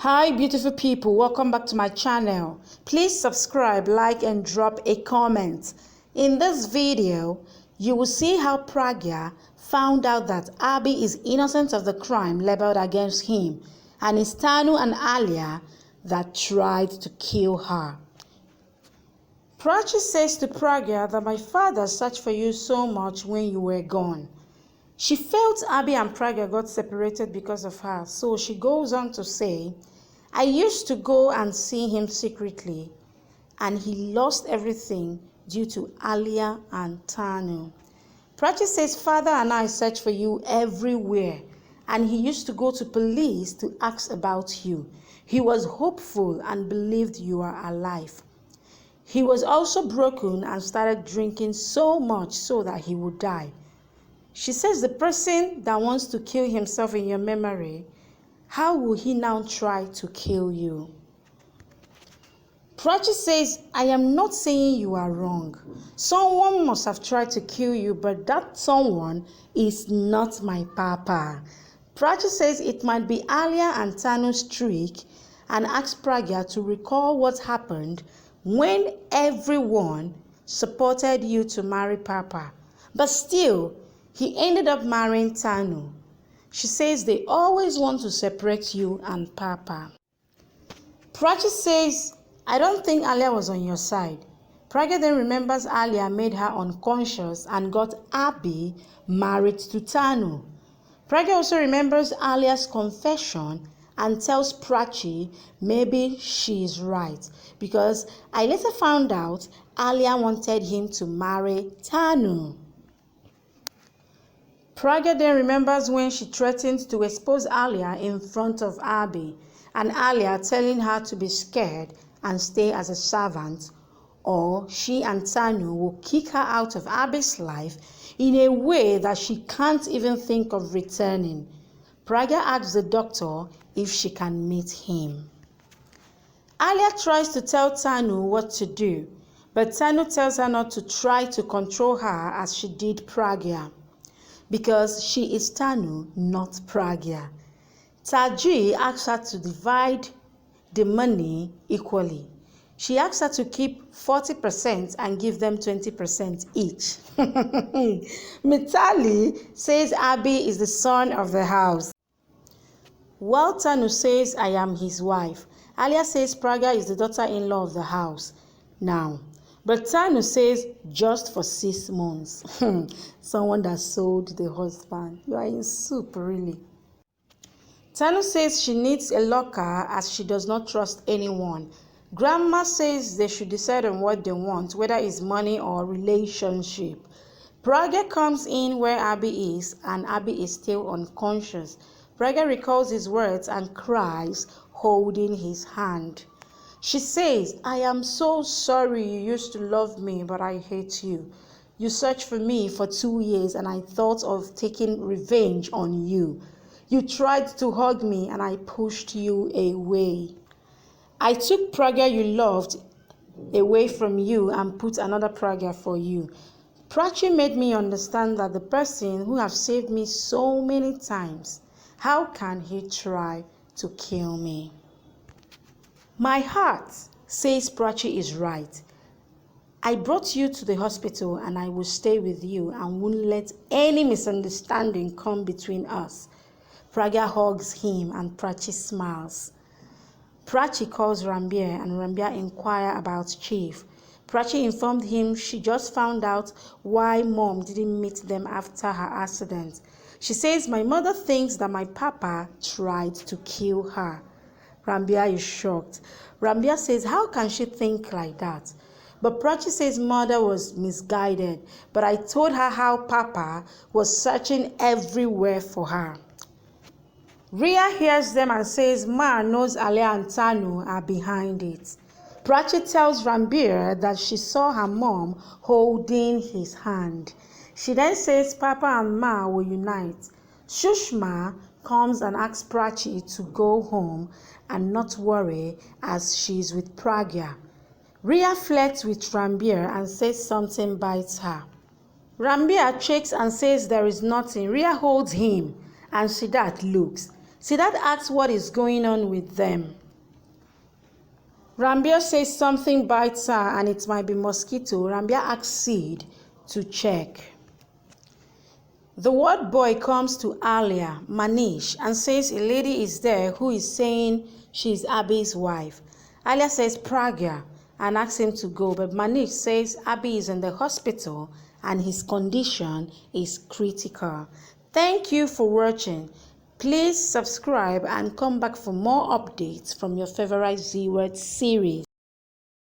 Hi beautiful people, welcome back to my channel. Please subscribe, like and drop a comment. In this video, you will see how Pragya found out that Abhi is innocent of the crime leveled against him and it's Tanu and Alia that tried to kill her. Prachi says to Pragya that my father searched for you so much when you were gone. She felt Abhi and Pragya got separated because of her, so she goes on to say, I used to go and see him secretly, and he lost everything due to Alia and Tanu. Prachi says, Father and I searched for you everywhere, and he used to go to police to ask about you. He was hopeful and believed you are alive. He was also broken and started drinking so much so that he would die. She says the person that wants to kill himself in your memory, how will he now try to kill you? Prachi says, I am not saying you are wrong. Someone must have tried to kill you, but that someone is not my papa. Prachi says it might be Alia and Tanu's trick and asks Pragya to recall what happened when everyone supported you to marry Papa. But still, he ended up marrying Tanu. She says they always want to separate you and Papa. Prachi says, I don't think Alia was on your side. Pragya then remembers Alia made her unconscious and got Abhi married to Tanu. Pragya also remembers Alia's confession and tells Prachi maybe she is right because I later found out Alia wanted him to marry Tanu. Pragya then remembers when she threatened to expose Alia in front of Abhi and Alia telling her to be scared and stay as a servant, or she and Tanu will kick her out of Abhi's life in a way that she can't even think of returning. Pragya asks the doctor if she can meet him. Alia tries to tell Tanu what to do, but Tanu tells her not to try to control her as she did Pragya, because she is Tanu, not Pragya. Taji asks her to divide the money equally. She asks her to keep 40% and give them 20% each. Mitali says Abhi is the son of the house, while Tanu says I am his wife. Alia says Pragya is the daughter-in-law of the house now. But Tanu says just for 6 months. Someone that sold the husband. You are in soup, really. Tanu says she needs a locker as she does not trust anyone. Grandma says they should decide on what they want, whether it's money or relationship. Pragya comes in where Abhi is, and Abhi is still unconscious. Pragya recalls his words and cries, holding his hand. She says, I am so sorry you used to love me, but I hate you. You searched for me for 2 years and I thought of taking revenge on you. You tried to hug me and I pushed you away. I took Pragya you loved away from you and put another Pragya for you. Prachi made me understand that the person who has saved me so many times, how can he try to kill me? My heart says Prachi is right. I brought you to the hospital and I will stay with you and won't let any misunderstanding come between us. Pragya hugs him and Prachi smiles. Prachi calls Rambir and Rambir inquires about Chief. Prachi informed him she just found out why Mom didn't meet them after her accident. She says, my mother thinks that my papa tried to kill her. Rambia is shocked. Rambia says, how can she think like that? But Prachi says mother was misguided, but I told her how Papa was searching everywhere for her. Ria hears them and says Ma knows Alia and Tanu are behind it. Prachi tells Rambir that she saw her mom holding his hand. She then says Papa and Ma will unite. Shushma comes and asks Prachi to go home and not worry as she's with Pragya. Ria flirts with Rambir and says something bites her. Rambir checks and says there is nothing. Ria holds him and Siddharth looks. Siddharth asks what is going on with them. Rambia says something bites her and it might be mosquito. Rambia asks Sid to check. The ward boy comes to Alia, Manish, and says a lady is there who is saying she is Abhi's wife. Alia says Pragya and asks him to go, but Manish says Abhi is in the hospital and his condition is critical. Thank you for watching. Please subscribe and come back for more updates from your favorite Z-Word series.